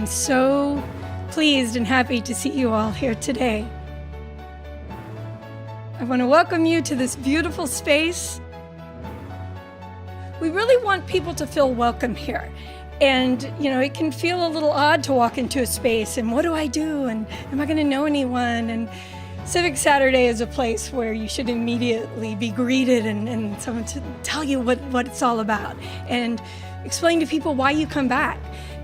I'm so pleased and happy to see you all here today. I want to welcome you to this beautiful space. We really want people to feel welcome here. And, it can feel a little odd to walk into a space and what do I do? And am I going to know anyone? And Civic Saturday is a place where you should immediately be greeted and someone to tell you what it's all about and explain to people why you come back.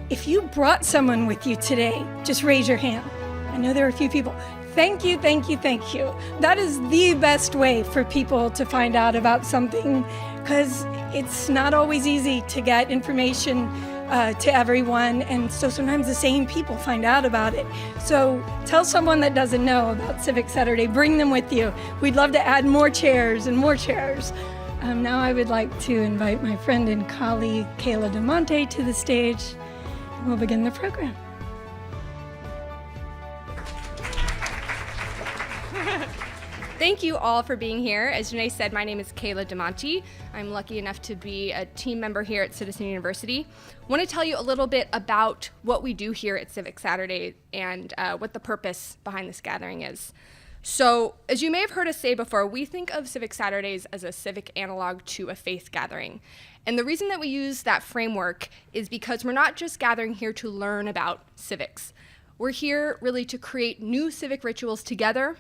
If you brought someone with you today, just raise your hand. I know there are a few people. Thank you, thank you, thank you. That is the best way for people to find out about something because it's not always easy to get information to everyone, and so sometimes the same people find out about it. So tell someone that doesn't know about Civic Saturday, bring them with you. We'd love to add more chairs and more chairs. Now I would like to invite my friend and colleague, Kayla DeMonte, to the stage, and we'll begin the program. Thank you all for being here. As Janae said, my name is Kayla DeMonte. I'm lucky enough to be a team member here at Citizen University. I want to tell you a little bit about what we do here at Civic Saturday and what the purpose behind this gathering is. So, as you may have heard us say before, we think of Civic Saturdays as a civic analog to a faith gathering. And the reason that we use that framework is because we're not just gathering here to learn about civics. We're here really to create new civic rituals together,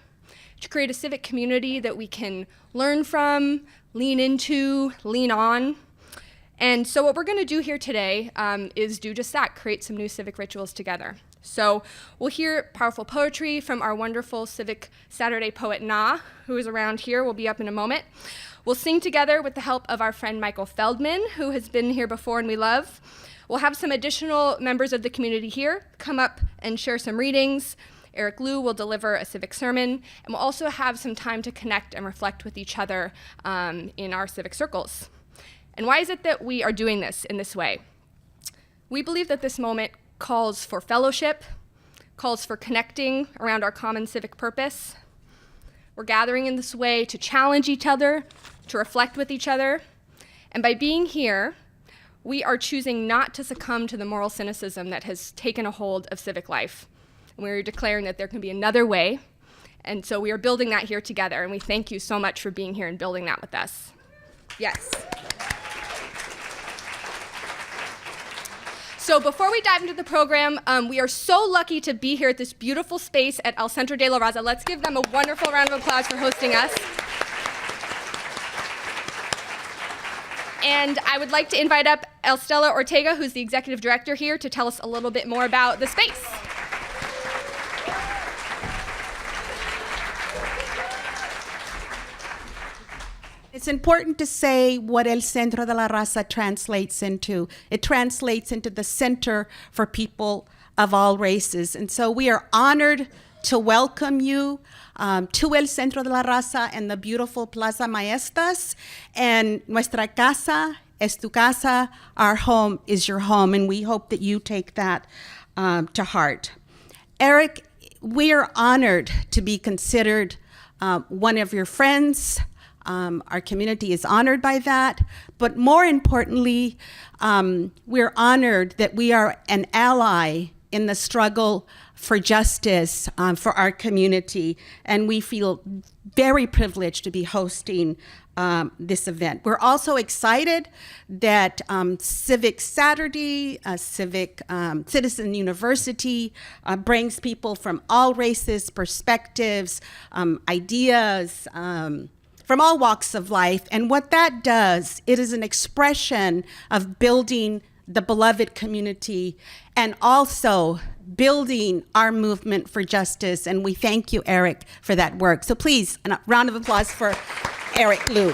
to create a civic community that we can learn from, lean into, lean on. And so what we're going to do here today is do just that, create some new civic rituals together. So we'll hear powerful poetry from our wonderful Civic Saturday poet, Na, who is around here. We'll be up in a moment. We'll sing together with the help of our friend Michael Feldman, who has been here before and we love. We'll have some additional members of the community here come up and share some readings. Eric Liu will deliver a civic sermon, and we'll also have some time to connect and reflect with each other in our civic circles. And why is it that we are doing this in this way? We believe that this moment calls for fellowship, calls for connecting around our common civic purpose. We're gathering in this way to challenge each other, to reflect with each other, and by being here, we are choosing not to succumb to the moral cynicism that has taken a hold of civic life. And we're declaring that there can be another way. And so we are building that here together. And we thank you so much for being here and building that with us. Yes. So before we dive into the program, we are so lucky to be here at this beautiful space at El Centro de la Raza. Let's give them a wonderful round of applause for hosting us. And I would like to invite up Estela Ortega, who's the executive director here, to tell us a little bit more about the space. It's important to say what El Centro de la Raza translates into. It translates into the center for people of all races. And so we are honored to welcome you to El Centro de la Raza and the beautiful Plaza Maestas. And nuestra casa es tu casa, our home is your home. And we hope that you take that to heart. Eric, we are honored to be considered one of your friends. Our community is honored by that, but more importantly, we're honored that we are an ally in the struggle for justice for our community, and we feel very privileged to be hosting this event. We're also excited that Civic Saturday, Citizen University brings people from all races, perspectives, ideas, from all walks of life. And what that does, it is an expression of building the beloved community and also building our movement for justice. And we thank you, Eric, for that work. So please, a round of applause for Eric Liu.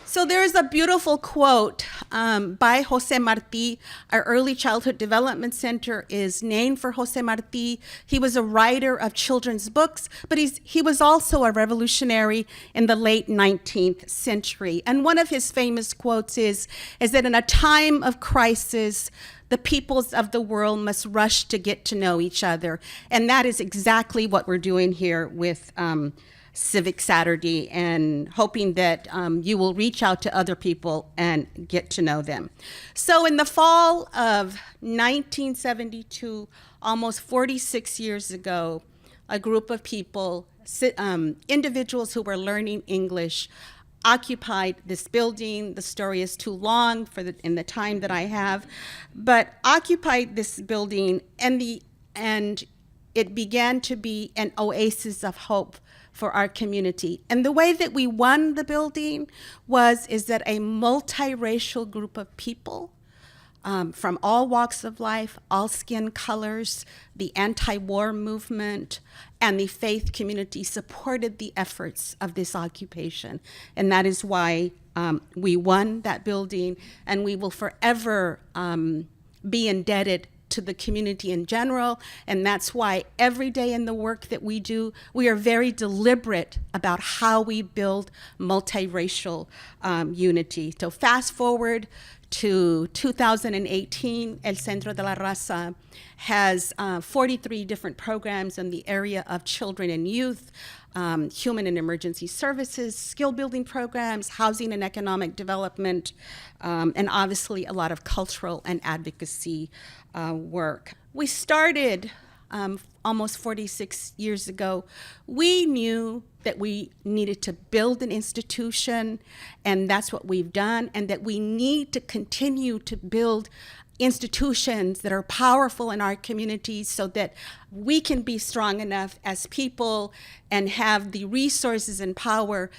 So there's a beautiful quote by Jose Marti. Our Early Childhood Development Center is named for Jose Marti. He was a writer of children's books, but he was also a revolutionary in the late 19th century. And one of his famous quotes is that in a time of crisis, the peoples of the world must rush to get to know each other. And that is exactly what we're doing here with Civic Saturday, and hoping that you will reach out to other people and get to know them. So in the fall of 1972, almost 46 years ago, a group of people, individuals who were learning English, occupied this building. The story is too long in the time that I have, but occupied this building, and it began to be an oasis of hope for our community. And the way that we won the building is that a multiracial group of people from all walks of life, all skin colors, the anti-war movement, and the faith community supported the efforts of this occupation. And that is why we won that building, and we will forever be indebted to the community in general. And that's why every day in the work that we do, we are very deliberate about how we build multiracial unity. So fast forward to 2018, El Centro de la Raza has 43 different programs in the area of children and youth, human and emergency services, skill building programs, housing and economic development, and obviously a lot of cultural and advocacy work. We started almost 46 years ago. We knew that we needed to build an institution, and that's what we've done, and that we need to continue to build institutions that are powerful in our communities so that we can be strong enough as people and have the resources and power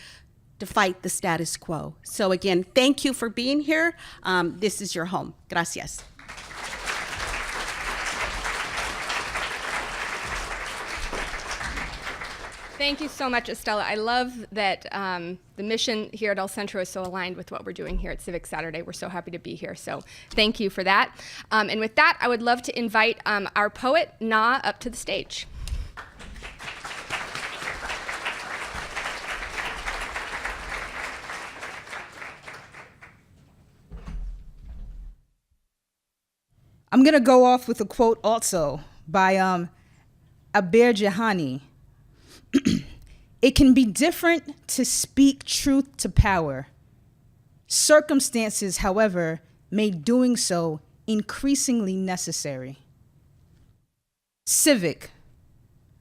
to fight the status quo. So again, thank you for being here. This is your home. Gracias. Thank you so much, Estela. I love that the mission here at El Centro is so aligned with what we're doing here at Civic Saturday. We're so happy to be here, so thank you for that. And with that, I would love to invite our poet, Na, up to the stage. I'm going to go off with a quote also by Abir Jahani. It can be different to speak truth to power. Circumstances, however, made doing so increasingly necessary. Civic,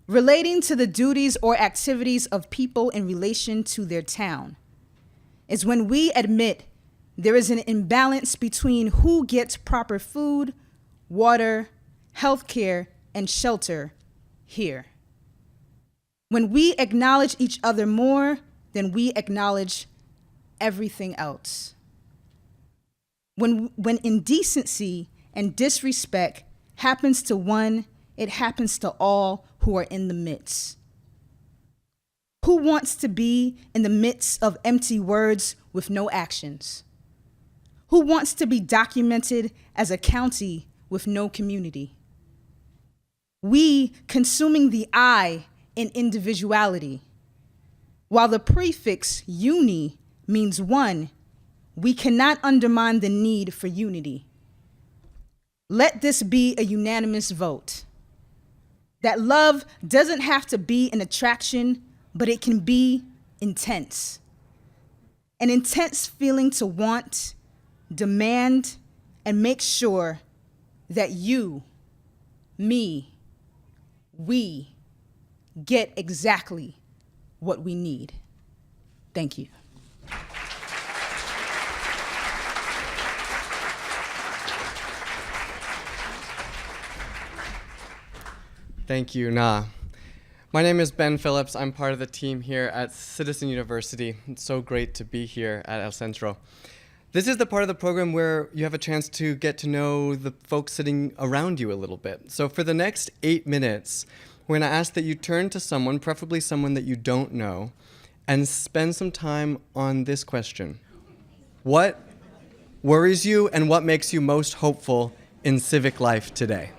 relating to the duties or activities of people in relation to their town, is when we admit there is an imbalance between who gets proper food, water, healthcare, and shelter here. When we acknowledge each other more than we acknowledge everything else. When indecency and disrespect happens to one, it happens to all who are in the midst. Who wants to be in the midst of empty words with no actions? Who wants to be documented as a county with no community? We consuming the I in individuality. While the prefix uni means one, we cannot undermine the need for unity. Let this be a unanimous vote. That love doesn't have to be an attraction, but it can be intense. An intense feeling to want, demand, and make sure that you, me, we get exactly what we need. Thank you. Thank you, Na. My name is Ben Phillips. I'm part of the team here at Citizen University. It's so great to be here at El Centro. This is the part of the program where you have a chance to get to know the folks sitting around you a little bit. So for the next 8 minutes, we're going to ask that you turn to someone, preferably someone that you don't know, and spend some time on this question. What worries you and what makes you most hopeful in civic life today?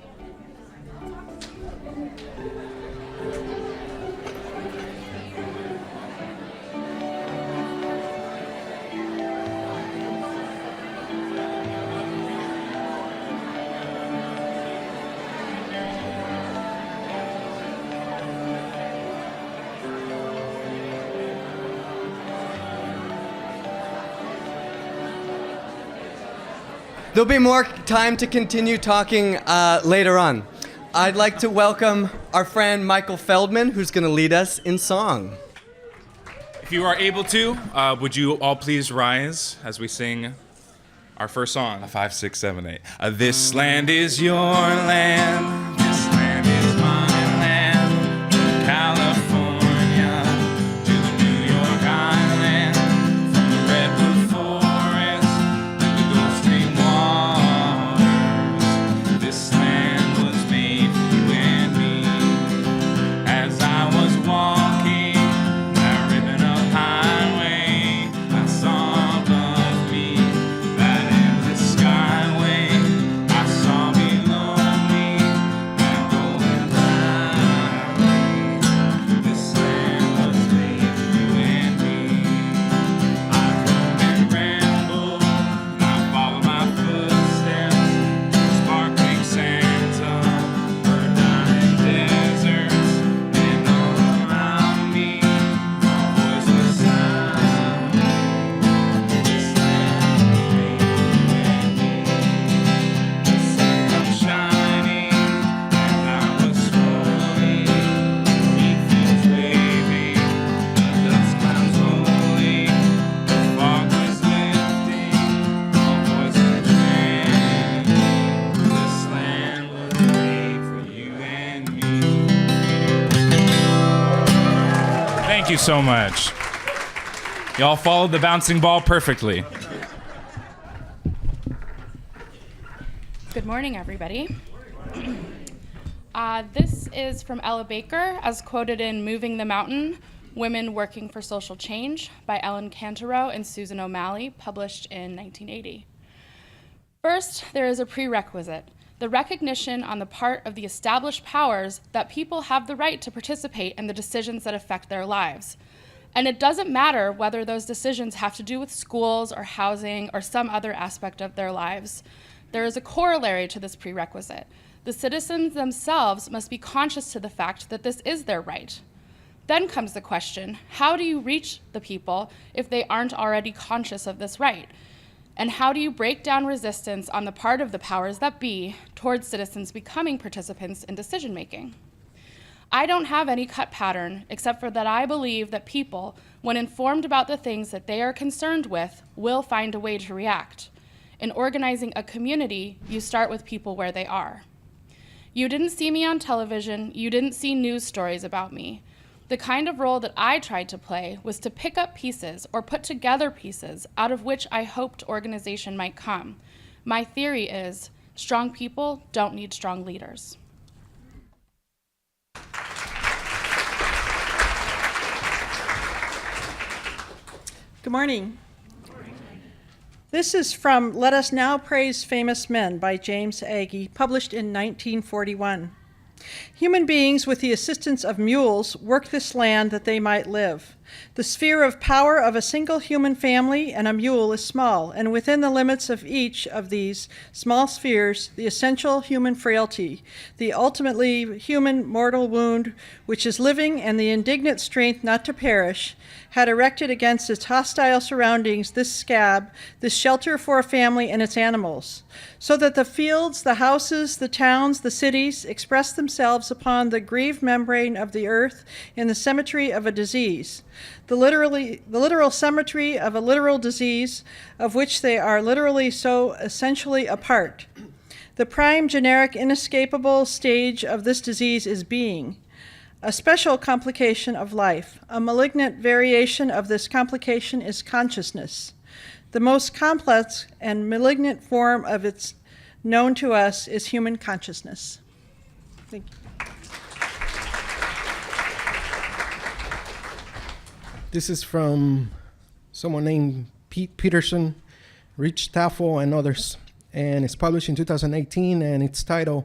There'll be more time to continue talking later on. I'd like to welcome our friend Michael Feldman, who's going to lead us in song. If you are able to, would you all please rise as we sing our first song? 5, 6, 7, 8. This land is your land. This land is my land. From California to the New York Island. From the Redwood Forest to the Gulf Stream waters. This land was made for you and me. As I was walking that ribbon of highway, I saw above me that endless skyway. I saw below me that golden highway. This land was made for you and me. I roam and ramble, I follow my footsteps. Sparkling Santa, burning deserts, and all around me, voiceless sound. This land was made for you and me. The sun comes shining, and I was strolling. Wheat fields waving, the dust clouds rolling. The fog was lifting, all voices chanting. This land was made for you and me. Thank you so much. Y'all followed the bouncing ball perfectly. Good morning, everybody. This is from Ella Baker, as quoted in Moving the Mountain, Women Working for Social Change by Ellen Canterow and Susan O'Malley, published in 1980. First, there is a prerequisite, the recognition on the part of the established powers that people have the right to participate in the decisions that affect their lives. And it doesn't matter whether those decisions have to do with schools or housing or some other aspect of their lives. There is a corollary to this prerequisite. The citizens themselves must be conscious to the fact that this is their right. Then comes the question, how do you reach the people if they aren't already conscious of this right? And how do you break down resistance on the part of the powers that be towards citizens becoming participants in decision-making? I don't have any cut pattern, except for that I believe that people, when informed about the things that they are concerned with, will find a way to react. In organizing a community, you start with people where they are. You didn't see me on television, you didn't see news stories about me. The kind of role that I tried to play was to pick up pieces or put together pieces out of which I hoped organization might come. My theory is, strong people don't need strong leaders. Good morning. This is from Let Us Now Praise Famous Men by James Agee, published in 1941. Human beings, with the assistance of mules, work this land that they might live. The sphere of power of a single human family and a mule is small, and within the limits of each of these small spheres, the essential human frailty, the ultimately human mortal wound, which is living, and the indignant strength not to perish, had erected against its hostile surroundings this scab, this shelter for a family and its animals, so that the fields, the houses, the towns, the cities express themselves upon the grieved membrane of the earth in the cemetery of a disease, the literal cemetery of a literal disease of which they are literally so essentially a part. The prime, generic, inescapable stage of this disease is being, a special complication of life. A malignant variation of this complication is consciousness. The most complex and malignant form of its known to us is human consciousness. Thank you. This is from someone named Pete Peterson, Rich Taffel, and others. And it's published in 2018, and it's titled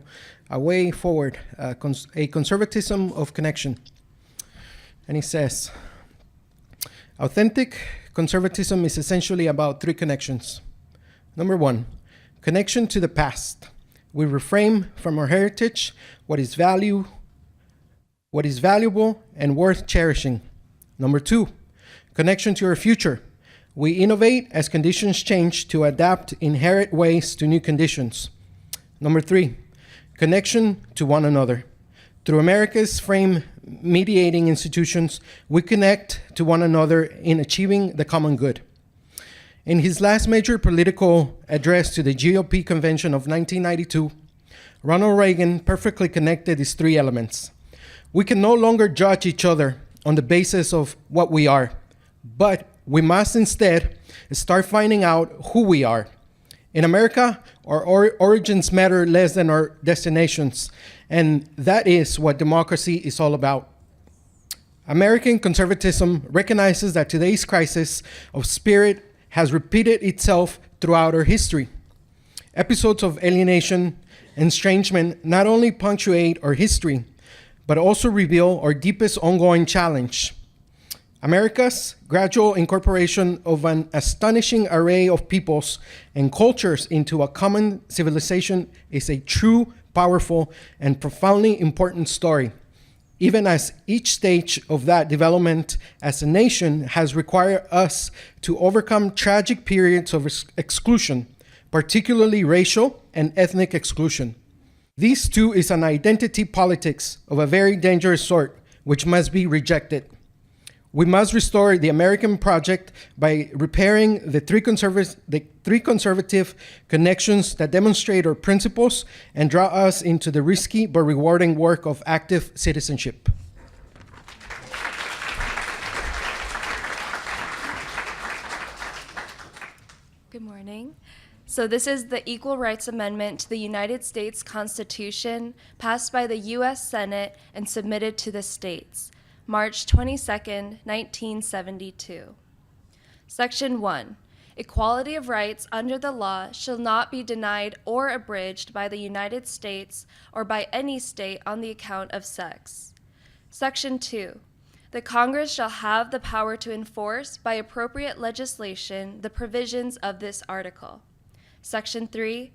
A Way Forward, a Conservatism of Connection. And he says, authentic conservatism is essentially about three connections. Number one, connection to the past. We reframe from our heritage what is valuable and worth cherishing. Number two, connection to our future. We innovate as conditions change to adapt inherent ways to new conditions. Number 3, connection to one another. Through America's frame mediating institutions, we connect to one another in achieving the common good. In his last major political address to the GOP convention of 1992, Ronald Reagan perfectly connected these 3 elements. We can no longer judge each other on the basis of what we are, but we must instead start finding out who we are. In America, our origins matter less than our destinations, and that is what democracy is all about. American conservatism recognizes that today's crisis of spirit has repeated itself throughout our history. Episodes of alienation and estrangement not only punctuate our history, but also reveal our deepest ongoing challenge. America's gradual incorporation of an astonishing array of peoples and cultures into a common civilization is a true, powerful, and profoundly important story, even as each stage of that development as a nation has required us to overcome tragic periods of exclusion, particularly racial and ethnic exclusion. This too is an identity politics of a very dangerous sort, which must be rejected. We must restore the American project by repairing the three conservative connections that demonstrate our principles and draw us into the risky but rewarding work of active citizenship. Good morning. So this is the Equal Rights Amendment to the United States Constitution, passed by the U.S. Senate and submitted to the states. March 22nd, 1972. Section 1. Equality of rights under the law shall not be denied or abridged by the United States or by any state on the account of sex. Section 2. The Congress shall have the power to enforce by appropriate legislation the provisions of this article. Section 3.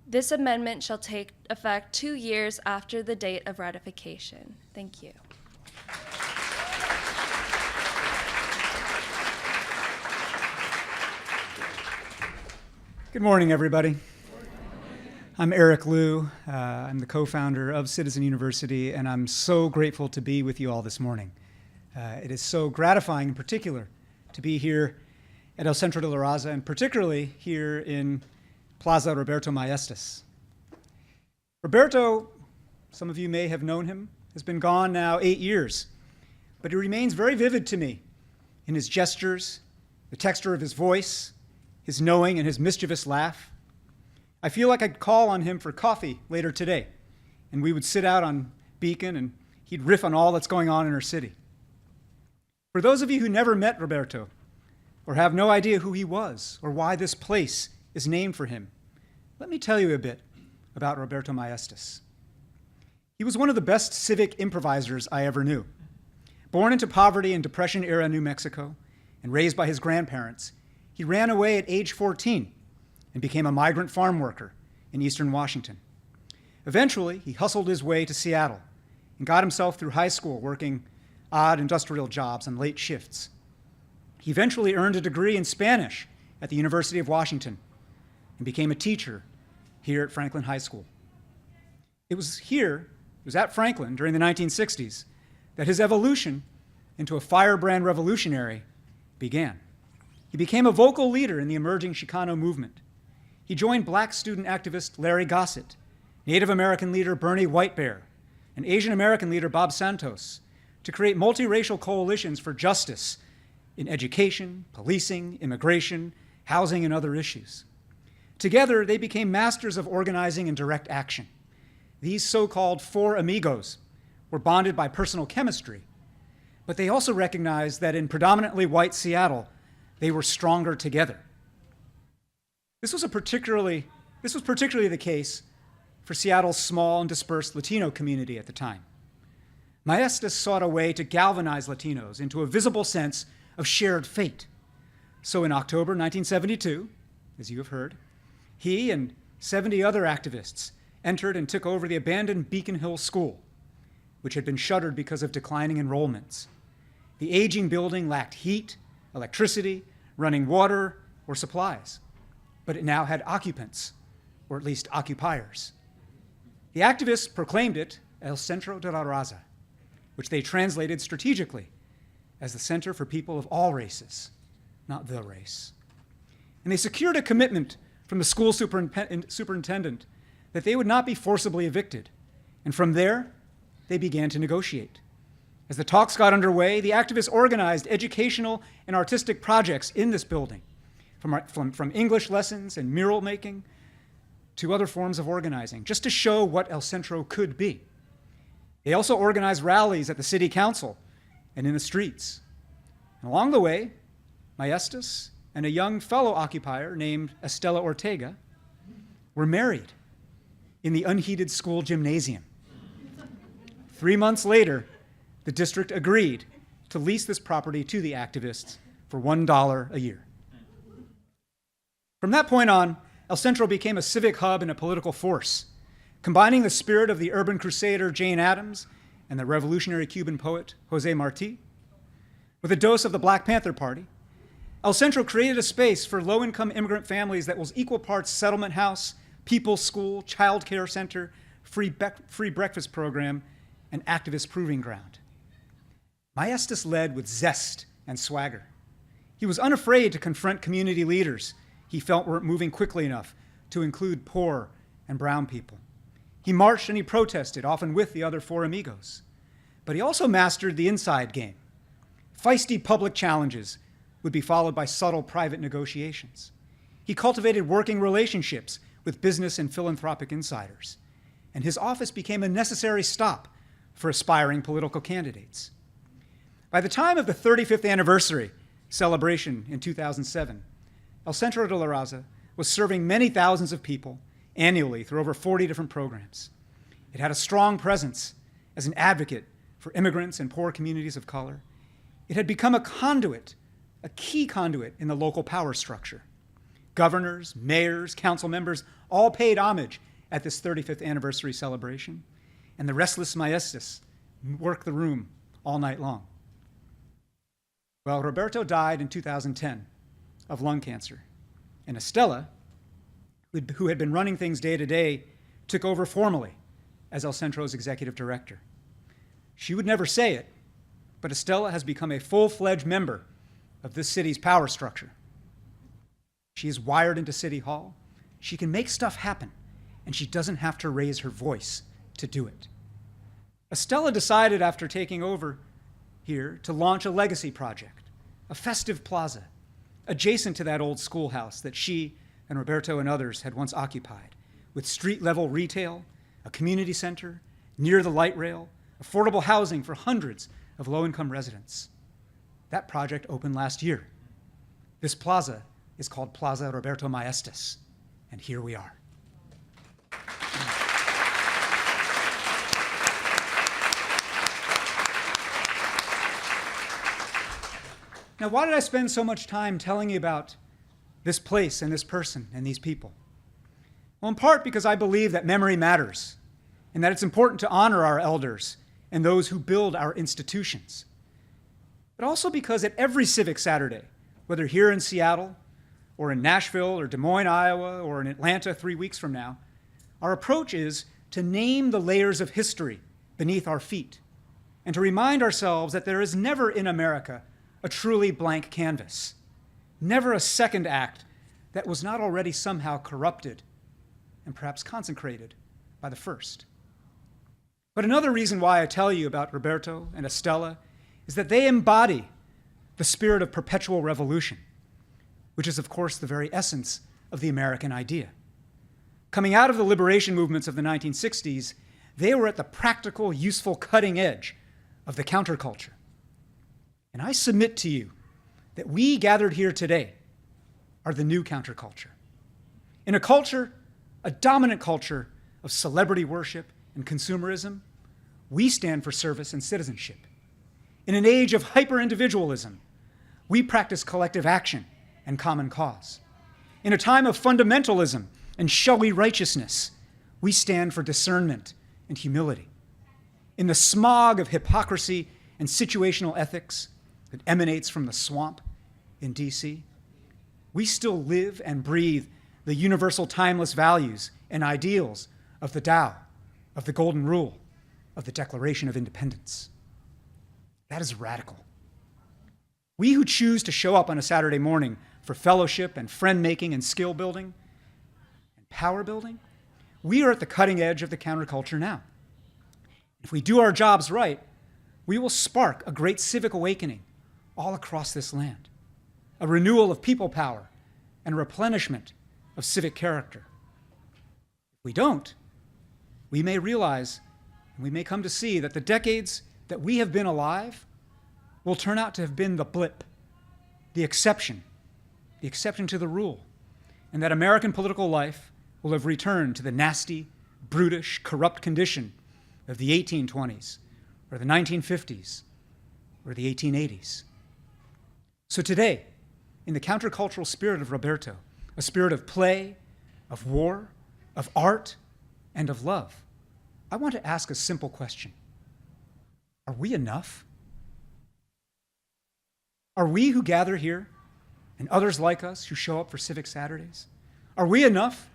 This amendment shall take effect 2 years after the date of ratification. Thank you. Good morning, everybody. I'm Eric Liu. I'm the co-founder of Citizen University, and I'm so grateful to be with you all this morning. It is so gratifying, in particular, to be here at El Centro de la Raza, and particularly here in Plaza Roberto Maestas. Roberto, some of you may have known him, has been gone now 8 years, but he remains very vivid to me in his gestures, the texture of his voice, his knowing and his mischievous laugh. I feel like I'd call on him for coffee later today, and we would sit out on Beacon and he'd riff on all that's going on in our city. For those of you who never met Roberto, or have no idea who he was, or why this place is named for him, let me tell you a bit about Roberto Maestas. He was one of the best civic improvisers I ever knew. Born into poverty in Depression-era New Mexico and raised by his grandparents, he ran away at age 14 and became a migrant farm worker in eastern Washington. Eventually, he hustled his way to Seattle and got himself through high school working odd industrial jobs and late shifts. He eventually earned a degree in Spanish at the University of Washington and became a teacher here at Franklin High School. It was at Franklin during the 1960s that his evolution into a firebrand revolutionary began. He became a vocal leader in the emerging Chicano movement. He joined Black student activist Larry Gossett, Native American leader Bernie Whitebear, and Asian American leader Bob Santos to create multiracial coalitions for justice in education, policing, immigration, housing, and other issues. Together, they became masters of organizing and direct action. These so-called Four Amigos were bonded by personal chemistry, but they also recognized that in predominantly white Seattle, they were stronger together. This was particularly the case for Seattle's small and dispersed Latino community at the time. Maestas sought a way to galvanize Latinos into a visible sense of shared fate. So in October 1972, as you have heard, he and 70 other activists entered and took over the abandoned Beacon Hill School, which had been shuttered because of declining enrollments. The aging building lacked heat, electricity, running water or supplies, but it now had occupants, or at least occupiers. The activists proclaimed it El Centro de la Raza, which they translated strategically as the center for people of all races, not the race. And they secured a commitment from the school superintendent that they would not be forcibly evicted. And from there, they began to negotiate. As the talks got underway, the activists organized educational and artistic projects in this building, from English lessons and mural making to other forms of organizing, just to show what El Centro could be. They also organized rallies at the city council and in the streets. And along the way, Maestas and a young fellow occupier named Estela Ortega were married in the unheated school gymnasium. 3 months later, the district agreed to lease this property to the activists for $1 a year. From that point on, El Centro became a civic hub and a political force, combining the spirit of the urban crusader Jane Addams and the revolutionary Cuban poet Jose Marti. With a dose of the Black Panther Party, El Centro created a space for low-income immigrant families that was equal parts settlement house, people's school, child care center, free breakfast program, and activist proving ground. Maestas led with zest and swagger. He was unafraid to confront community leaders he felt weren't moving quickly enough to include poor and brown people. He marched and he protested, often with the other four amigos. But he also mastered the inside game. Feisty public challenges would be followed by subtle private negotiations. He cultivated working relationships with business and philanthropic insiders, and his office became a necessary stop for aspiring political candidates. By the time of the 35th anniversary celebration in 2007, El Centro de la Raza was serving many thousands of people annually through over 40 different programs. It had a strong presence as an advocate for immigrants and poor communities of color. It had become a conduit, a key conduit in the local power structure. Governors, mayors, council members all paid homage at this 35th anniversary celebration, and the restless Maestas worked the room all night long. Well, Roberto died in 2010 of lung cancer, and Estela, who had been running things day to day, took over formally as El Centro's executive director. She would never say it, but Estela has become a full-fledged member of this city's power structure. She is wired into City Hall. She can make stuff happen, and she doesn't have to raise her voice to do it. Estela decided after taking over here to launch a legacy project, a festive plaza, adjacent to that old schoolhouse that she and Roberto and others had once occupied, with street-level retail, a community center, near the light rail, affordable housing for hundreds of low-income residents. That project opened last year. This plaza is called Plaza Roberto Maestas, and here we are. Now, why did I spend so much time telling you about this place and this person and these people? Well, in part because I believe that memory matters and that it's important to honor our elders and those who build our institutions. But also because at every Civic Saturday, whether here in Seattle or in Nashville or Des Moines, Iowa, or in Atlanta 3 weeks from now, our approach is to name the layers of history beneath our feet and to remind ourselves that there is never in America a truly blank canvas, never a second act that was not already somehow corrupted and perhaps consecrated by the first. But another reason why I tell you about Roberto and Estela is that they embody the spirit of perpetual revolution, which is, of course, the very essence of the American idea. Coming out of the liberation movements of the 1960s, they were at the practical, useful cutting edge of the counterculture. And I submit to you that we gathered here today are the new counterculture. In a culture, a dominant culture of celebrity worship and consumerism, we stand for service and citizenship. In an age of hyper-individualism, we practice collective action and common cause. In a time of fundamentalism and showy righteousness, we stand for discernment and humility. In the smog of hypocrisy and situational ethics that emanates from the swamp in DC, we still live and breathe the universal timeless values and ideals of the Tao, of the Golden Rule, of the Declaration of Independence. That is radical. We who choose to show up on a Saturday morning for fellowship and friend-making and skill building and power building, we are at the cutting edge of the counterculture now. If we do our jobs right, we will spark a great civic awakening all across this land, a renewal of people power and a replenishment of civic character. If we don't, we may realize and we may come to see that the decades that we have been alive will turn out to have been the blip, the exception to the rule, and that American political life will have returned to the nasty, brutish, corrupt condition of the 1820s or the 1950s or the 1880s. So today, in the countercultural spirit of Roberto, a spirit of play, of war, of art, and of love, I want to ask a simple question. Are we enough? Are we who gather here, and others like us who show up for Civic Saturdays, are we enough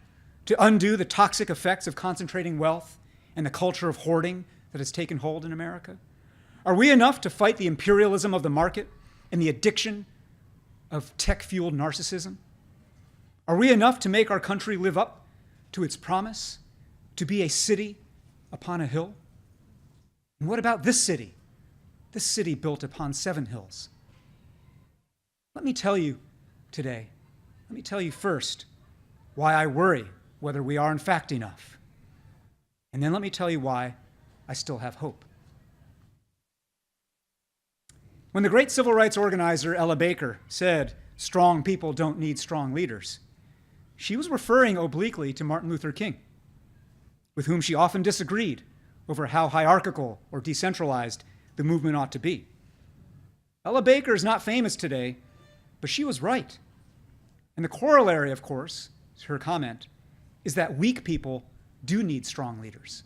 to undo the toxic effects of concentrating wealth and the culture of hoarding that has taken hold in America? Are we enough to fight the imperialism of the market and the addiction of tech-fueled narcissism? Are we enough to make our country live up to its promise to be a city upon a hill? And what about this city built upon 7 hills? Let me tell you today, let me tell you first why I worry whether we are in fact enough. And then let me tell you why I still have hope. When the great civil rights organizer Ella Baker said, "Strong people don't need strong leaders," she was referring obliquely to Martin Luther King, with whom she often disagreed over how hierarchical or decentralized the movement ought to be. Ella Baker is not famous today, but she was right. And the corollary, of course, to her comment, is that weak people do need strong leaders.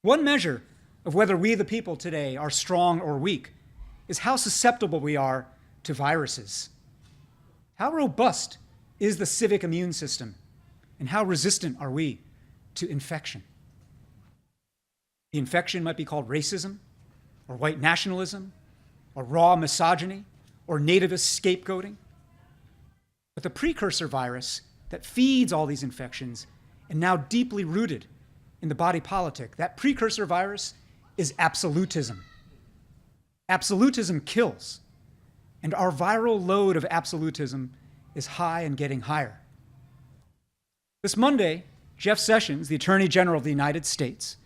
One measure of whether we, the people today, are strong or weak is how susceptible we are to viruses. How robust is the civic immune system, and how resistant are we to infection? The infection might be called racism, or white nationalism, or raw misogyny, or nativist scapegoating. But the precursor virus that feeds all these infections and now deeply rooted in the body politic, that precursor virus is absolutism. Absolutism kills, and our viral load of absolutism is high and getting higher. This Monday, Jeff Sessions, the Attorney General of the United States,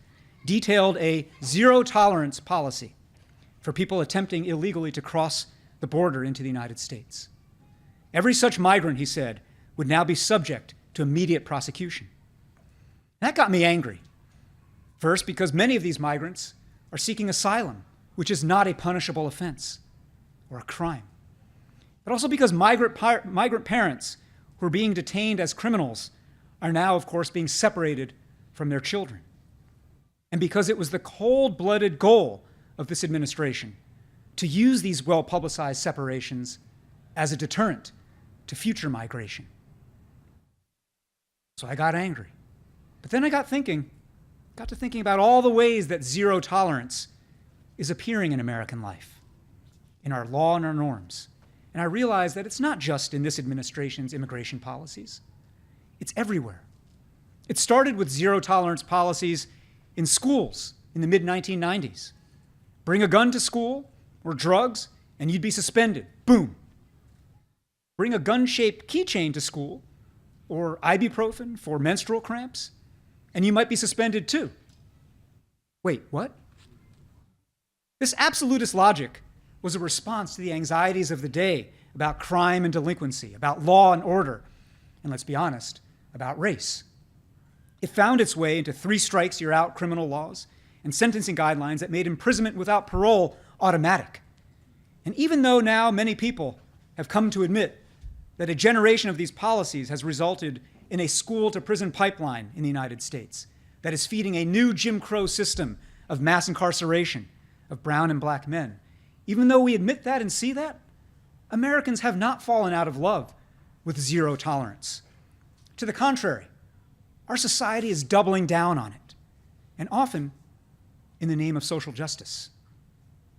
detailed a zero-tolerance policy for people attempting illegally to cross the border into the United States. Every such migrant, he said, would now be subject to immediate prosecution. That got me angry. First, because many of these migrants are seeking asylum, which is not a punishable offense or a crime. But also because migrant parents who are being detained as criminals are now, of course, being separated from their children. And because it was the cold-blooded goal of this administration to use these well-publicized separations as a deterrent to future migration. So I got angry. But then I got to thinking about all the ways that zero tolerance is appearing in American life, in our law and our norms. And I realized that it's not just in this administration's immigration policies. It's everywhere. It started with zero tolerance policies in schools in the mid-1990s. Bring a gun to school or drugs and you'd be suspended. Boom. Bring a gun-shaped keychain to school or ibuprofen for menstrual cramps and you might be suspended too. Wait, what? This absolutist logic was a response to the anxieties of the day about crime and delinquency, about law and order, and let's be honest, about race. It found its way into 3 strikes, you're out criminal laws and sentencing guidelines that made imprisonment without parole automatic. And even though now many people have come to admit that a generation of these policies has resulted in a school-to-prison pipeline in the United States that is feeding a new Jim Crow system of mass incarceration of brown and black men, even though we admit that and see that, Americans have not fallen out of love with zero tolerance. To the contrary, our society is doubling down on it, and often in the name of social justice.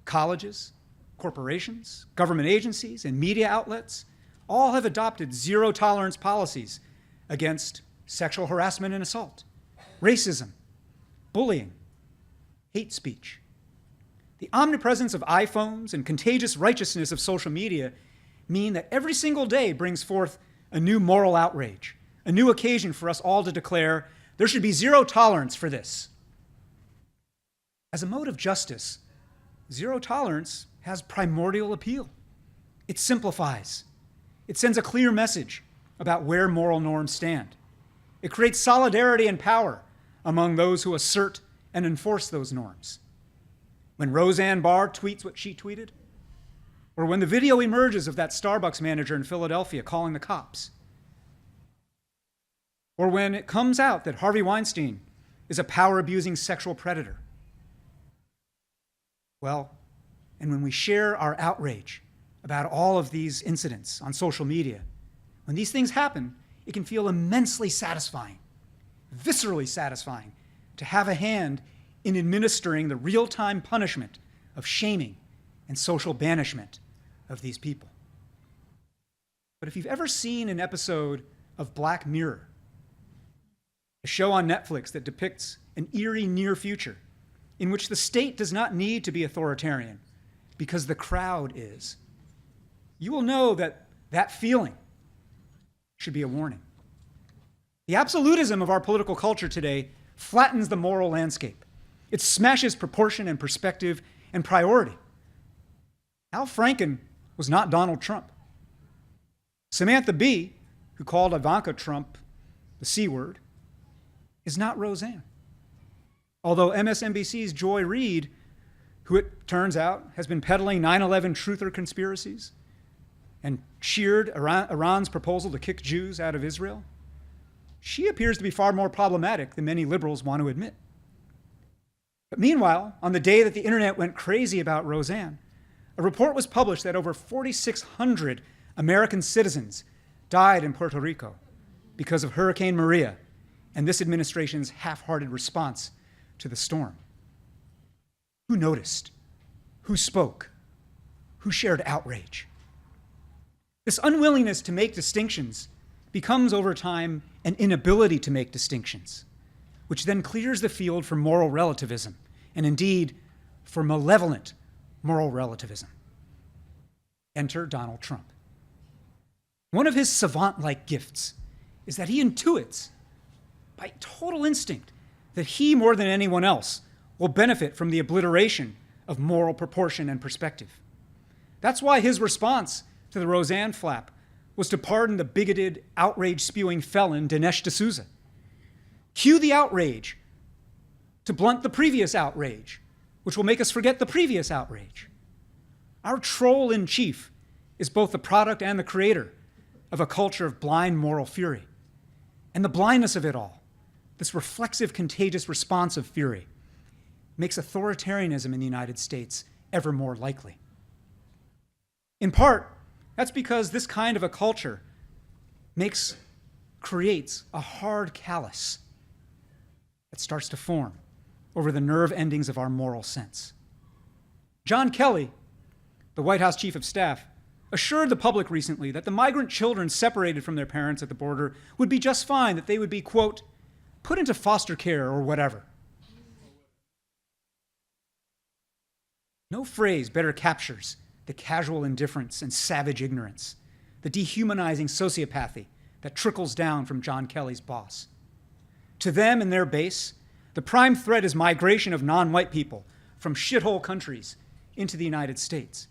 Colleges, corporations, government agencies, and media outlets all have adopted zero tolerance policies against sexual harassment and assault, racism, bullying, hate speech. The omnipresence of iPhones and contagious righteousness of social media mean that every single day brings forth a new moral outrage, a new occasion for us all to declare there should be zero tolerance for this. As a mode of justice, zero tolerance has primordial appeal. It simplifies. It sends a clear message about where moral norms stand. It creates solidarity and power among those who assert and enforce those norms. When Roseanne Barr tweets what she tweeted, or when the video emerges of that Starbucks manager in Philadelphia calling the cops, or when it comes out that Harvey Weinstein is a power-abusing sexual predator. Well, and when we share our outrage about all of these incidents on social media, when these things happen, it can feel immensely satisfying, viscerally satisfying, to have a hand in administering the real-time punishment of shaming and social banishment of these people. But if you've ever seen an episode of Black Mirror, a show on Netflix that depicts an eerie near future in which the state does not need to be authoritarian because the crowd is, you will know that that feeling should be a warning. The absolutism of our political culture today flattens the moral landscape. It smashes proportion and perspective and priority. Al Franken was not Donald Trump. Samantha Bee, who called Ivanka Trump the C word, is not Roseanne. Although MSNBC's Joy Reid, who it turns out has been peddling 9/11 truther conspiracies and cheered Iran's proposal to kick Jews out of Israel, she appears to be far more problematic than many liberals want to admit. But meanwhile, on the day that the internet went crazy about Roseanne, a report was published that over 4,600 American citizens died in Puerto Rico because of Hurricane Maria and this administration's half-hearted response to the storm. Who noticed? Who spoke? Who shared outrage? This unwillingness to make distinctions becomes over time an inability to make distinctions, which then clears the field for moral relativism, and indeed for malevolent moral relativism. Enter Donald Trump. One of his savant-like gifts is that he intuits by total instinct that he, more than anyone else, will benefit from the obliteration of moral proportion and perspective. That's why his response to the Roseanne flap was to pardon the bigoted, outrage-spewing felon Dinesh D'Souza. Cue the outrage to blunt the previous outrage, which will make us forget the previous outrage. Our troll-in-chief is both the product and the creator of a culture of blind moral fury. And the blindness of it all, this reflexive, contagious response of fury, makes authoritarianism in the United States ever more likely. In part, that's because this kind of a culture creates a hard callus that starts to form over the nerve endings of our moral sense. John Kelly, the White House Chief of Staff, assured the public recently that the migrant children separated from their parents at the border would be just fine, that they would be, quote, put into foster care or whatever. No phrase better captures the casual indifference and savage ignorance, the dehumanizing sociopathy that trickles down from John Kelly's boss. To them and their base, the prime threat is migration of non-white people from shithole countries into the United States.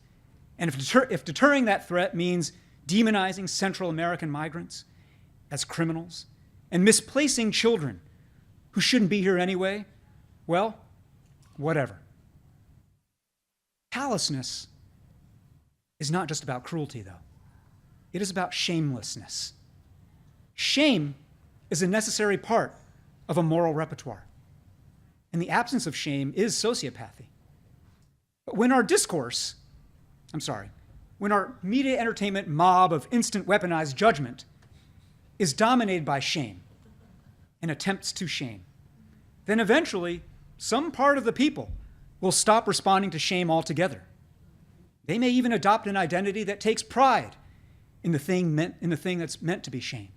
And if deterring that threat means demonizing Central American migrants as criminals and misplacing children who shouldn't be here anyway, well, whatever. Callousness is not just about cruelty, though. It is about shamelessness. Shame is a necessary part of a moral repertoire. And the absence of shame is sociopathy. But when when our media entertainment mob of instant weaponized judgment is dominated by shame and attempts to shame, then eventually some part of the people will stop responding to shame altogether. They may even adopt an identity that takes pride in the thing that's meant to be shamed.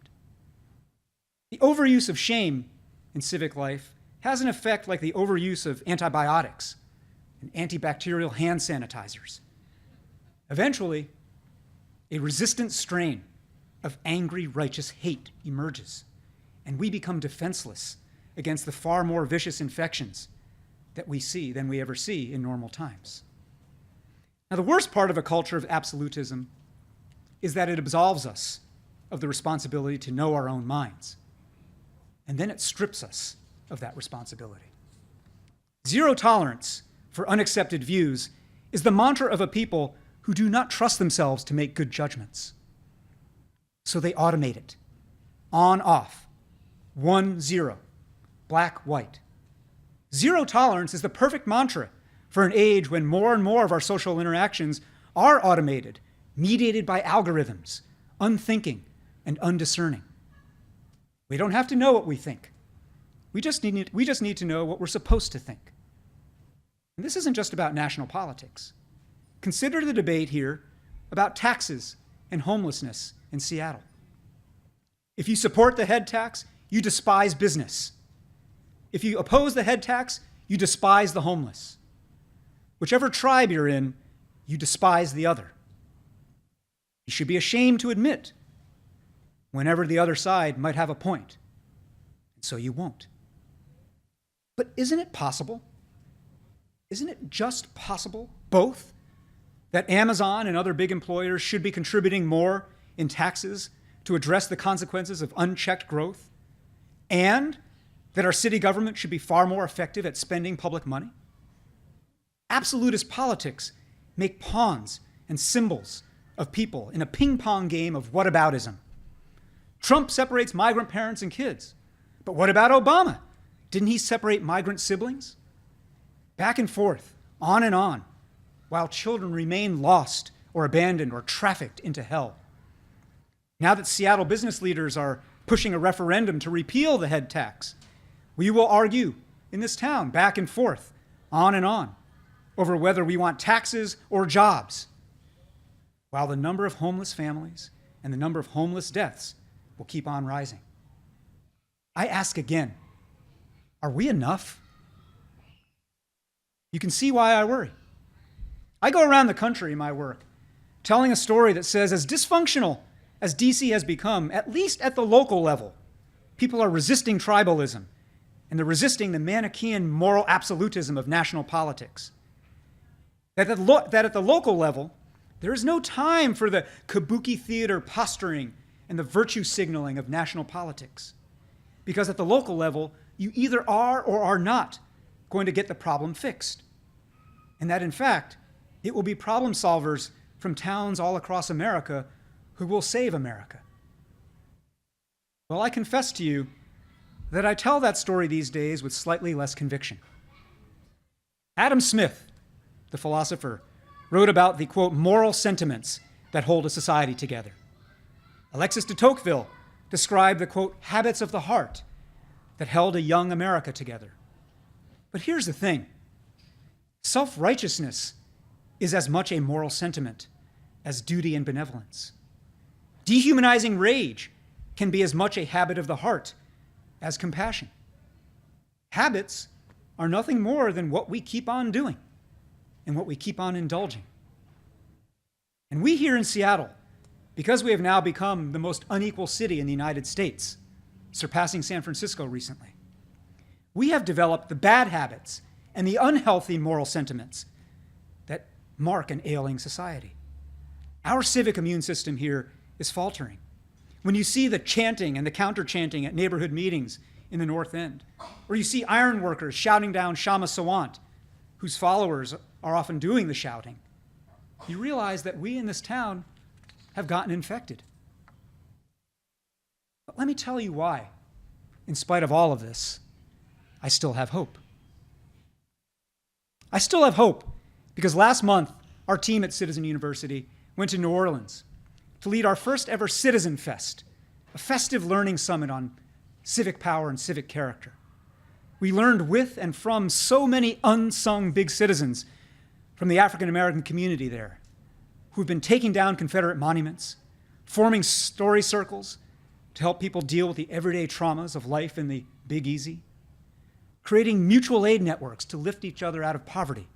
The overuse of shame in civic life has an effect like the overuse of antibiotics and antibacterial hand sanitizers. Eventually, a resistant strain of angry, righteous hate emerges, and we become defenseless against the far more vicious infections that we see than we ever see in normal times. Now, the worst part of a culture of absolutism is that it absolves us of the responsibility to know our own minds, and then it strips us of that responsibility. Zero tolerance for unaccepted views is the mantra of a people who do not trust themselves to make good judgments. So they automate it. On, off. 1, 0. Black, white. Zero tolerance is the perfect mantra for an age when more and more of our social interactions are automated, mediated by algorithms, unthinking and undiscerning. We don't have to know what we think. We just need to know what we're supposed to think. And this isn't just about national politics. Consider the debate here about taxes and homelessness in Seattle. If you support the head tax, you despise business. If you oppose the head tax, you despise the homeless. Whichever tribe you're in, you despise the other. You should be ashamed to admit whenever the other side might have a point, and so you won't. But isn't it possible? Isn't it just possible, both, that Amazon and other big employers should be contributing more in taxes to address the consequences of unchecked growth, and that our city government should be far more effective at spending public money? Absolutist politics make pawns and symbols of people in a ping-pong game of whataboutism. Trump separates migrant parents and kids. But what about Obama? Didn't he separate migrant siblings? Back and forth, on and on, while children remain lost or abandoned or trafficked into hell. Now that Seattle business leaders are pushing a referendum to repeal the head tax, we will argue in this town back and forth, on and on, over whether we want taxes or jobs, while the number of homeless families and the number of homeless deaths will keep on rising. I ask again, are we enough? You can see why I worry. I go around the country in my work telling a story that says as dysfunctional as DC has become, at least at the local level, people are resisting tribalism and they're resisting the Manichaean moral absolutism of national politics. That at the local level, there is no time for the kabuki theater posturing and the virtue signaling of national politics. Because at the local level, you either are or are not going to get the problem fixed. And that, in fact, it will be problem solvers from towns all across America who will save America. Well, I confess to you that I tell that story these days with slightly less conviction. Adam Smith, the philosopher, wrote about the, quote, moral sentiments that hold a society together. Alexis de Tocqueville described the, quote, habits of the heart that held a young America together. But here's the thing. Self-righteousness is as much a moral sentiment as duty and benevolence. Dehumanizing rage can be as much a habit of the heart as compassion. Habits are nothing more than what we keep on doing and what we keep on indulging. And we here in Seattle, because we have now become the most unequal city in the United States, surpassing San Francisco recently, we have developed the bad habits and the unhealthy moral sentiments that mark an ailing society. Our civic immune system here is faltering. When you see the chanting and the counter-chanting at neighborhood meetings in the North End, or you see iron workers shouting down Shama Sawant, whose followers are often doing the shouting, you realize that we in this town have gotten infected. But let me tell you why, in spite of all of this, I still have hope. I still have hope because last month, our team at Citizen University went to New Orleans to lead our first ever Citizen Fest, a festive learning summit on civic power and civic character. We learned with and from so many unsung big citizens from the African American community there, who've been taking down Confederate monuments, forming story circles to help people deal with the everyday traumas of life in the Big Easy, creating mutual aid networks to lift each other out of poverty,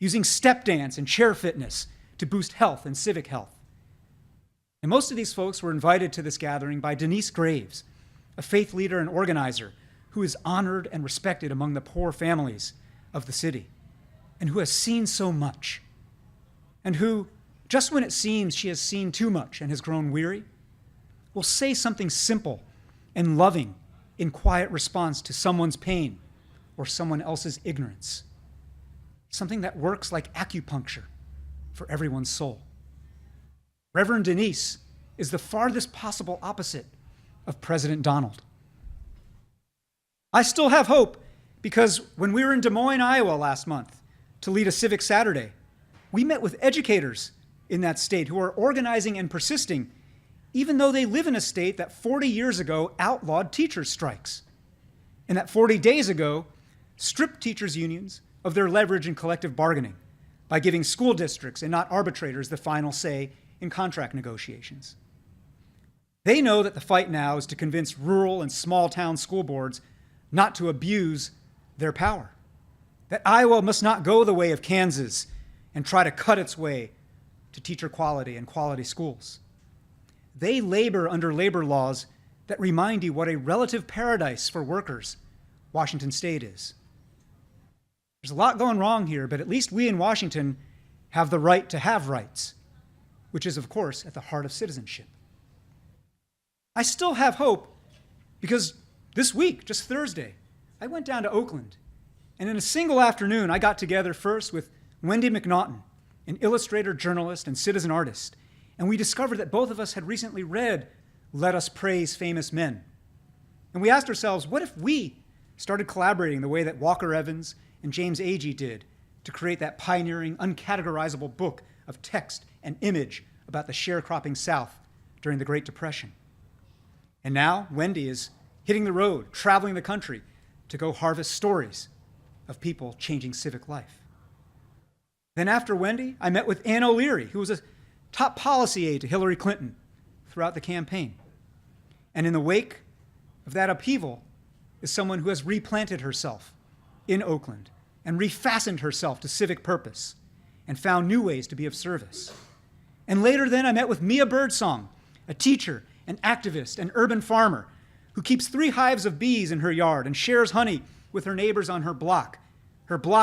using step dance and chair fitness to boost health and civic health. And most of these folks were invited to this gathering by Denise Graves, a faith leader and organizer who is honored and respected among the poor families of the city, and who has seen so much, and who, just when it seems she has seen too much and has grown weary, will say something simple and loving in quiet response to someone's pain or someone else's ignorance. Something that works like acupuncture for everyone's soul. Reverend Denise is the farthest possible opposite of President Donald. I still have hope because when we were in Des Moines, Iowa last month to lead a Civic Saturday, we met with educators in that state who are organizing and persisting, even though they live in a state that 40 years ago outlawed teachers' strikes, and that 40 days ago stripped teachers' unions of their leverage in collective bargaining by giving school districts and not arbitrators the final say in contract negotiations. They know that the fight now is to convince rural and small-town school boards not to abuse their power, that Iowa must not go the way of Kansas and try to cut its way to teacher quality and quality schools. They labor under labor laws that remind you what a relative paradise for workers Washington State is. There's a lot going wrong here, but at least we in Washington have the right to have rights, which is, of course, at the heart of citizenship. I still have hope because this week, just Thursday, I went down to Oakland, and in a single afternoon, I got together first with Wendy McNaughton, an illustrator, journalist, and citizen artist, and we discovered that both of us had recently read Let Us Praise Famous Men. And we asked ourselves, what if we started collaborating the way that Walker Evans and James Agee did to create that pioneering, uncategorizable book of text and image about the sharecropping South during the Great Depression? And now Wendy is hitting the road, traveling the country to go harvest stories of people changing civic life. Then after Wendy, I met with Ann O'Leary, who was a top policy aide to Hillary Clinton throughout the campaign. And in the wake of that upheaval is someone who has replanted herself in Oakland and refastened herself to civic purpose and found new ways to be of service. And later then I met with Mia Birdsong, a teacher, an activist, an urban farmer who keeps 3 hives of bees in her yard and shares honey with her neighbors on her block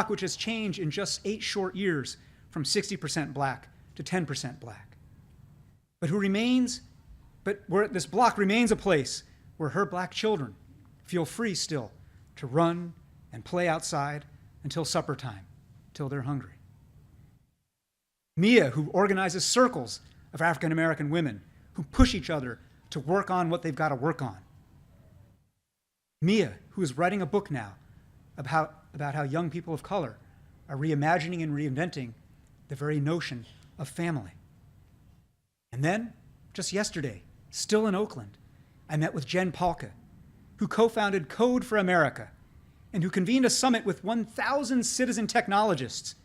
which has changed in just 8 short years from 60% black to 10% black. But where this block remains a place where her black children feel free still to run and play outside until supper time, till they're hungry. Mia, who organizes circles of African American women who push each other to work on what they've got to work on. Mia, who is writing a book now about how young people of color are reimagining and reinventing the very notion of family. And then, just yesterday, still in Oakland, I met with Jen Palka, who co-founded Code for America and who convened a summit with 1,000 citizen technologists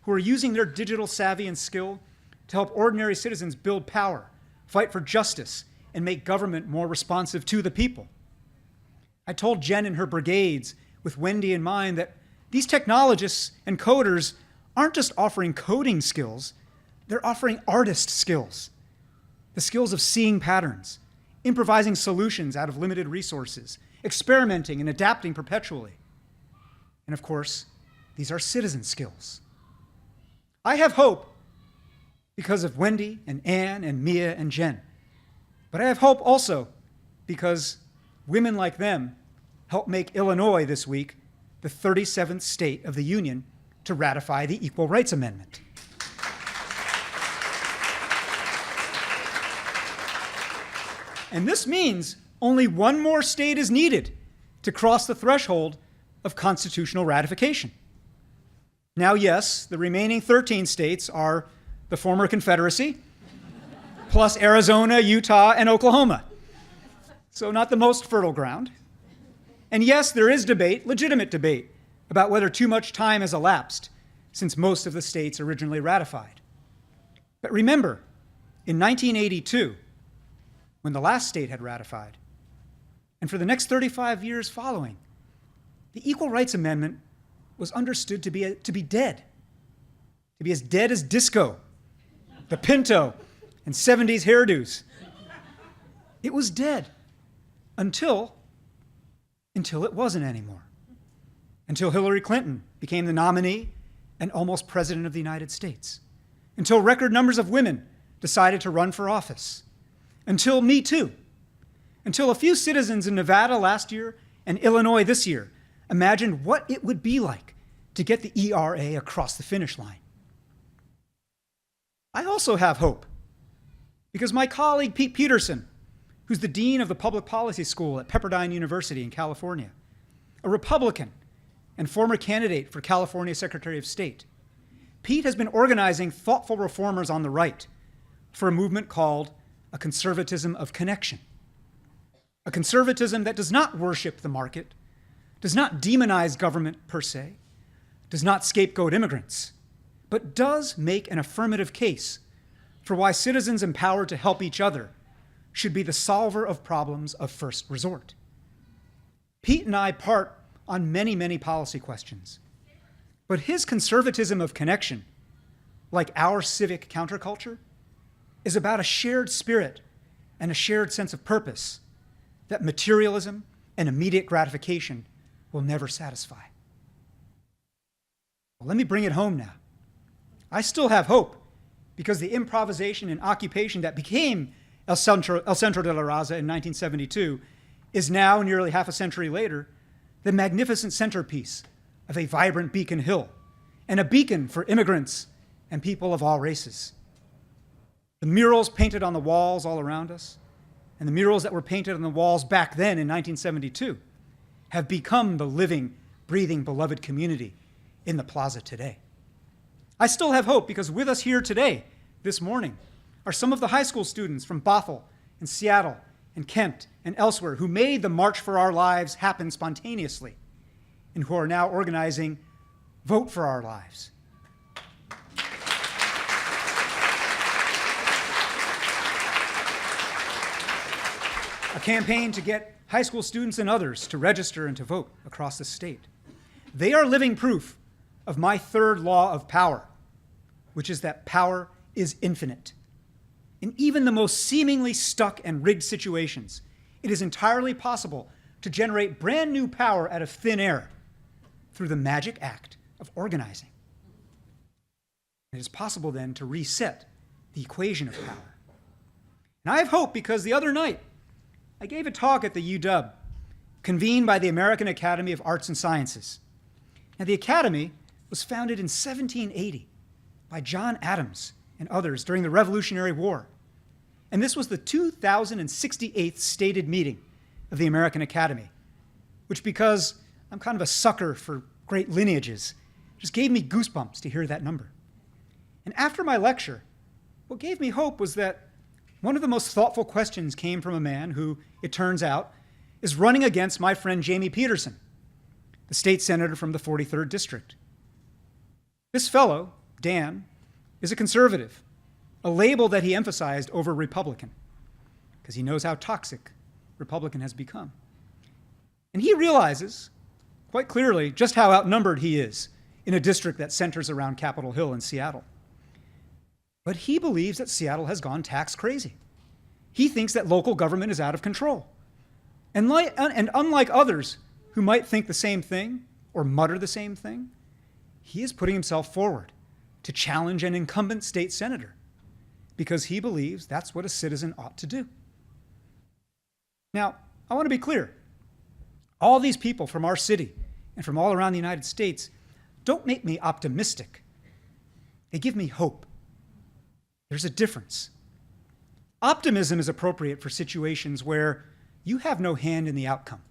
who are using their digital savvy and skill to help ordinary citizens build power, fight for justice, and make government more responsive to the people. I told Jen and her brigades, with Wendy in mind, that these technologists and coders aren't just offering coding skills, they're offering artist skills. The skills of seeing patterns, improvising solutions out of limited resources, experimenting and adapting perpetually. And of course, these are citizen skills. I have hope because of Wendy and Ann and Mia and Jen. But I have hope also because women like them helped make Illinois this week the 37th state of the Union to ratify the Equal Rights Amendment. And this means only one more state is needed to cross the threshold of constitutional ratification. Now, yes, the remaining 13 states are the former Confederacy, plus Arizona, Utah, and Oklahoma. So not the most fertile ground. And yes, there is debate, legitimate debate, about whether too much time has elapsed since most of the states originally ratified. But remember, in 1982, when the last state had ratified, and for the next 35 years following, the Equal Rights Amendment was understood to be dead, to be as dead as disco, the Pinto, and 70s hairdos. It was dead until it wasn't anymore. Until Hillary Clinton became the nominee and almost president of the United States. Until record numbers of women decided to run for office. Until Me Too. Until a few citizens in Nevada last year and Illinois this year imagined what it would be like to get the ERA across the finish line. I also have hope because my colleague Pete Peterson, who's the dean of the public policy school at Pepperdine University in California, a Republican and former candidate for California Secretary of State, Pete has been organizing thoughtful reformers on the right for a movement called a conservatism of connection. A conservatism that does not worship the market, does not demonize government per se, does not scapegoat immigrants, but does make an affirmative case for why citizens empowered to help each other should be the solver of problems of first resort. Pete and I part on many, many policy questions, but his conservatism of connection, like our civic counterculture, is about a shared spirit and a shared sense of purpose that materialism and immediate gratification will never satisfy. Well, let me bring it home now. I still have hope because the improvisation and occupation that became El Centro de la Raza in 1972 is now, nearly half a century later, the magnificent centerpiece of a vibrant Beacon Hill and a beacon for immigrants and people of all races. The murals painted on the walls all around us and the murals that were painted on the walls back then in 1972 have become the living, breathing, beloved community in the plaza today. I still have hope because with us here today, this morning, are some of the high school students from Bothell and Seattle and Kent and elsewhere who made the March for Our Lives happen spontaneously and who are now organizing Vote for Our Lives. A campaign to get high school students and others to register and to vote across the state. They are living proof of my third law of power, which is that power is infinite. In even the most seemingly stuck and rigged situations, it is entirely possible to generate brand new power out of thin air through the magic act of organizing. It is possible then to reset the equation of power. And I have hope because the other night, I gave a talk at the UW, convened by the American Academy of Arts and Sciences. Now, the Academy was founded in 1780 by John Adams and others during the Revolutionary War. And this was the 2068th stated meeting of the American Academy, which, because I'm kind of a sucker for great lineages, just gave me goosebumps to hear that number. And after my lecture, what gave me hope was that one of the most thoughtful questions came from a man who, it turns out, is running against my friend Jamie Peterson, the state senator from the 43rd District. This fellow, Dan, is a conservative, a label that he emphasized over Republican, because he knows how toxic Republican has become. And he realizes quite clearly just how outnumbered he is in a district that centers around Capitol Hill in Seattle. But he believes that Seattle has gone tax crazy. He thinks that local government is out of control. And unlike others who might think the same thing or mutter the same thing, he is putting himself forward to challenge an incumbent state senator because he believes that's what a citizen ought to do. Now, I want to be clear. All these people from our city and from all around the United States don't make me optimistic. They give me hope. There's a difference. Optimism is appropriate for situations where you have no hand in the outcome.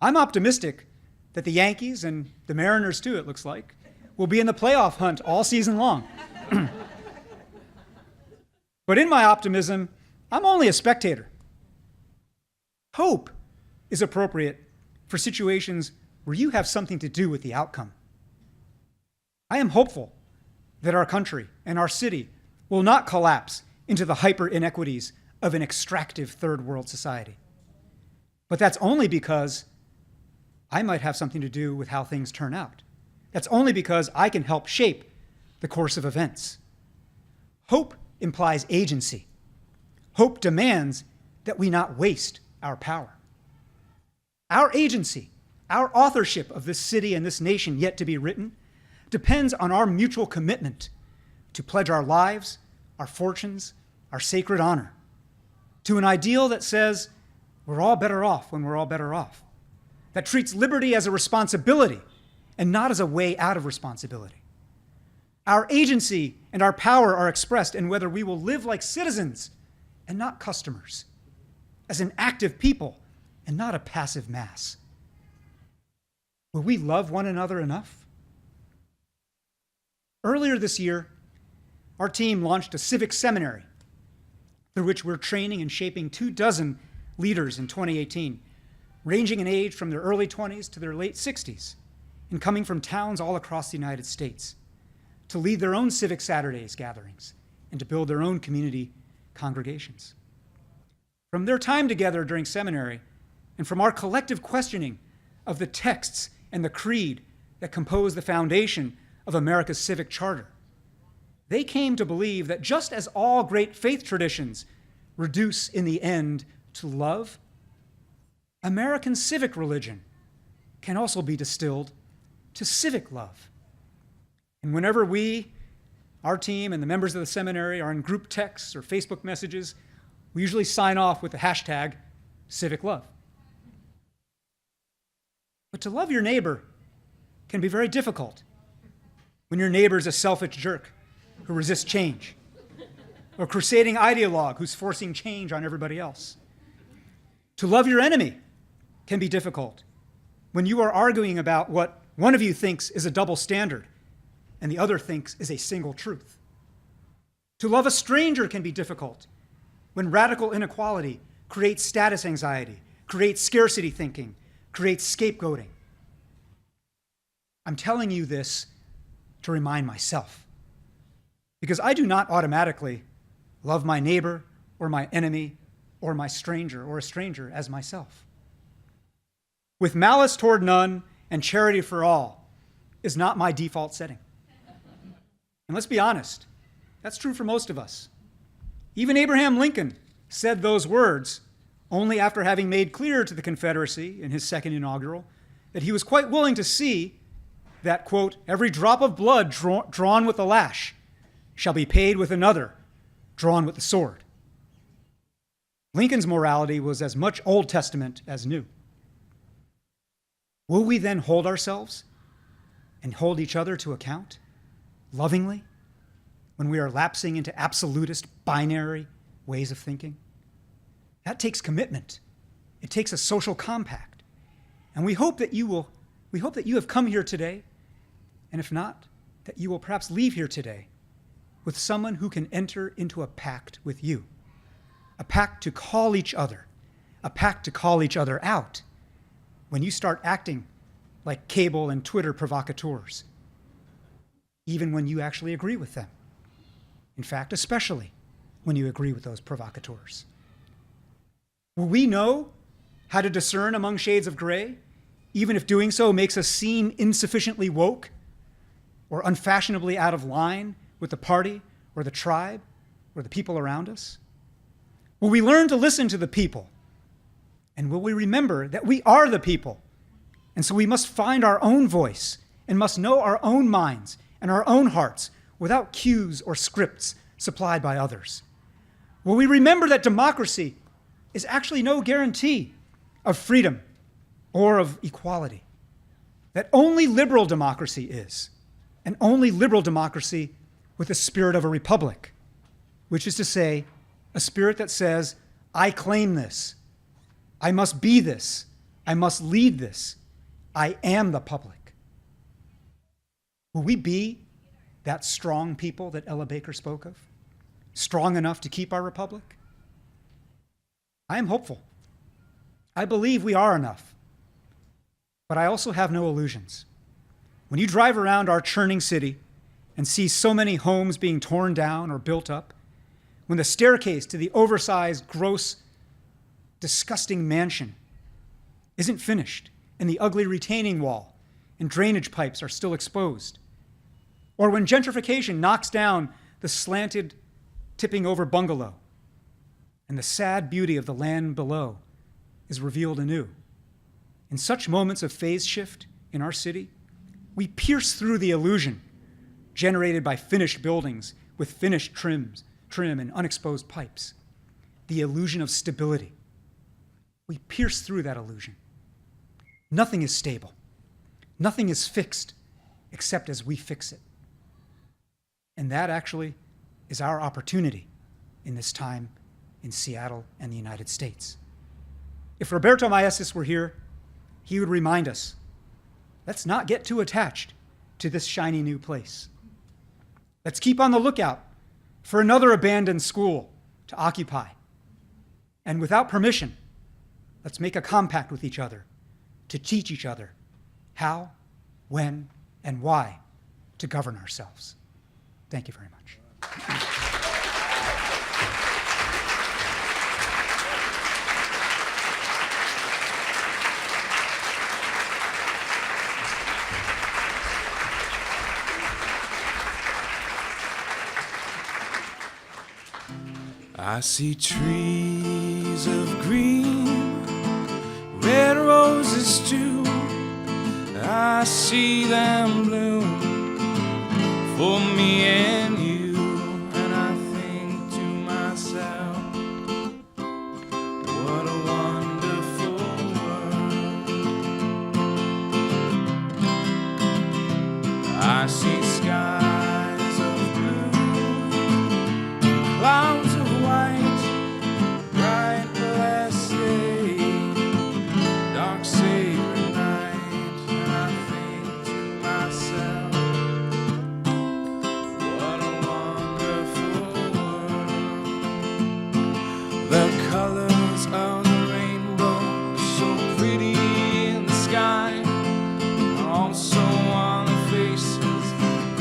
I'm optimistic that the Yankees, and the Mariners too, it looks like, will be in the playoff hunt all season long. But in my optimism, I'm only a spectator. Hope is appropriate for situations where you have something to do with the outcome. I am hopeful that our country and our city will not collapse into the hyper inequities of an extractive third world society. But that's only because I might have something to do with how things turn out. That's only because I can help shape the course of events. Hope implies agency. Hope demands that we not waste our power. Our agency, our authorship of this city and this nation yet to be written, depends on our mutual commitment to pledge our lives, our fortunes, our sacred honor to an ideal that says we're all better off when we're all better off, that treats liberty as a responsibility and not as a way out of responsibility. Our agency and our power are expressed in whether we will live like citizens and not customers, as an active people and not a passive mass. Will we love one another enough? Earlier this year, our team launched a civic seminary through which we're training and shaping 24 leaders in 2018, ranging in age from their early 20s to their late 60s, and coming from towns all across the United States, to lead their own Civic Saturdays gatherings and to build their own community congregations. From their time together during seminary, and from our collective questioning of the texts and the creed that compose the foundation of America's civic charter, they came to believe that just as all great faith traditions reduce in the end to love, American civic religion can also be distilled to civic love. And whenever we, our team, and the members of the seminary are in group texts or Facebook messages, we usually sign off with the hashtag civic love. But to love your neighbor can be very difficult when your neighbor is a selfish jerk who resists change, or a crusading ideologue who's forcing change on everybody else. To love your enemy can be difficult when you are arguing about what one of you thinks is a double standard and the other thinks is a single truth. To love a stranger can be difficult when radical inequality creates status anxiety, creates scarcity thinking, creates scapegoating. I'm telling you this to remind myself, because I do not automatically love my neighbor or my enemy or my stranger or a stranger as myself. With malice toward none and charity for all is not my default setting. And let's be honest, that's true for most of us. Even Abraham Lincoln said those words only after having made clear to the Confederacy in his second inaugural that he was quite willing to see that, quote, every drop of blood drawn with a lash shall be paid with another drawn with the sword. Lincoln's morality was as much Old Testament as New. Will we then hold ourselves and hold each other to account lovingly when we are lapsing into absolutist binary ways of thinking? That takes commitment. It takes a social compact. And we hope that you have come here today, and if not, that you will perhaps leave here today with someone who can enter into a pact with you, a pact to call each other, a pact to call each other out when you start acting like cable and Twitter provocateurs, even when you actually agree with them. In fact, especially when you agree with those provocateurs. Will we know how to discern among shades of gray, even if doing so makes us seem insufficiently woke or unfashionably out of line with the party or the tribe or the people around us? Will we learn to listen to the people? And will we remember that we are the people? And so we must find our own voice and must know our own minds and our own hearts without cues or scripts supplied by others. Will we remember that democracy is actually no guarantee of freedom or of equality? That only liberal democracy is, and only liberal democracy with the spirit of a republic, which is to say, a spirit that says, I claim this, I must be this, I must lead this, I am the public. Will we be that strong people that Ella Baker spoke of? strong enough to keep our republic? I am hopeful. I believe we are enough. But I also have no illusions. When you drive around our churning city and see so many homes being torn down or built up, when the staircase to the oversized, gross, disgusting mansion isn't finished, and the ugly retaining wall and drainage pipes are still exposed, or when gentrification knocks down the slanted, tipping over bungalow, and the sad beauty of the land below is revealed anew. In such moments of phase shift in our city, we pierce through the illusion generated by finished buildings with finished trim and unexposed pipes, the illusion of stability. We pierce through that illusion. Nothing is stable. Nothing is fixed except as we fix it. And that actually is our opportunity in this time in Seattle and the United States. If Roberto Maestas were here, he would remind us, let's not get too attached to this shiny new place. Let's keep on the lookout for another abandoned school to occupy. And without permission, let's make a compact with each other to teach each other how, when, and why to govern ourselves. Thank you very much. I see trees of green, red roses too. I see them bloom for me and you, and I think to myself, what a wonderful world. I see skies of blue, clouds of white, bright blessed day, dark sacred night, and I think to myself, what a wonderful world. The colors of the rainbow, so pretty in the sky, are also on the faces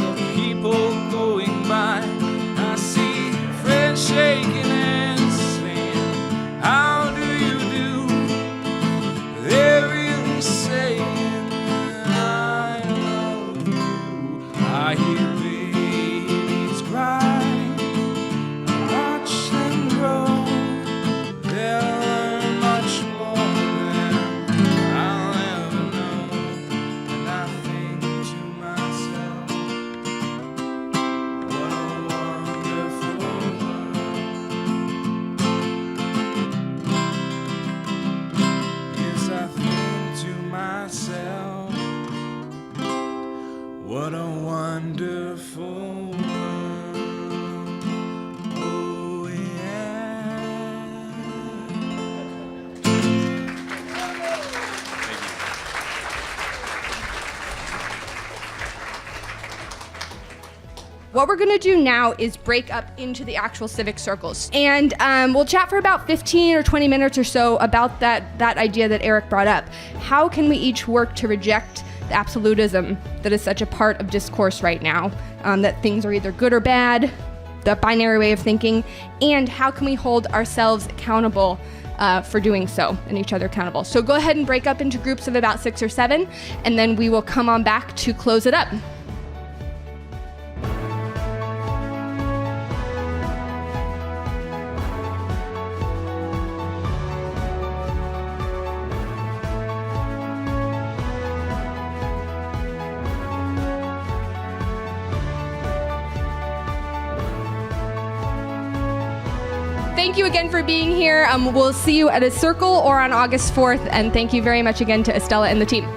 of people going by. I see friends shaking hands, saying, how do you do? They're really saying, I love you. I hear babies cry, I watch them grow. They'll learn much more than I'll ever know. And I think to myself, what a wonderful world. Yes, I think to myself, what a wonderful world. Oh, yeah. What we're gonna do now is break up into the actual civic circles. And we'll chat for about 15 or 20 minutes or so about that idea that Eric brought up. How can we each work to reject the absolutism that is such a part of discourse right now, that things are either good or bad, the binary way of thinking, and how can we hold ourselves accountable for doing so, and each other accountable. So go ahead and break up into groups of about 6 or 7, and then we will come on back to close it up. Thank you again for being here. We'll see you at a circle or on August 4th, and thank you very much again to Estella and the team.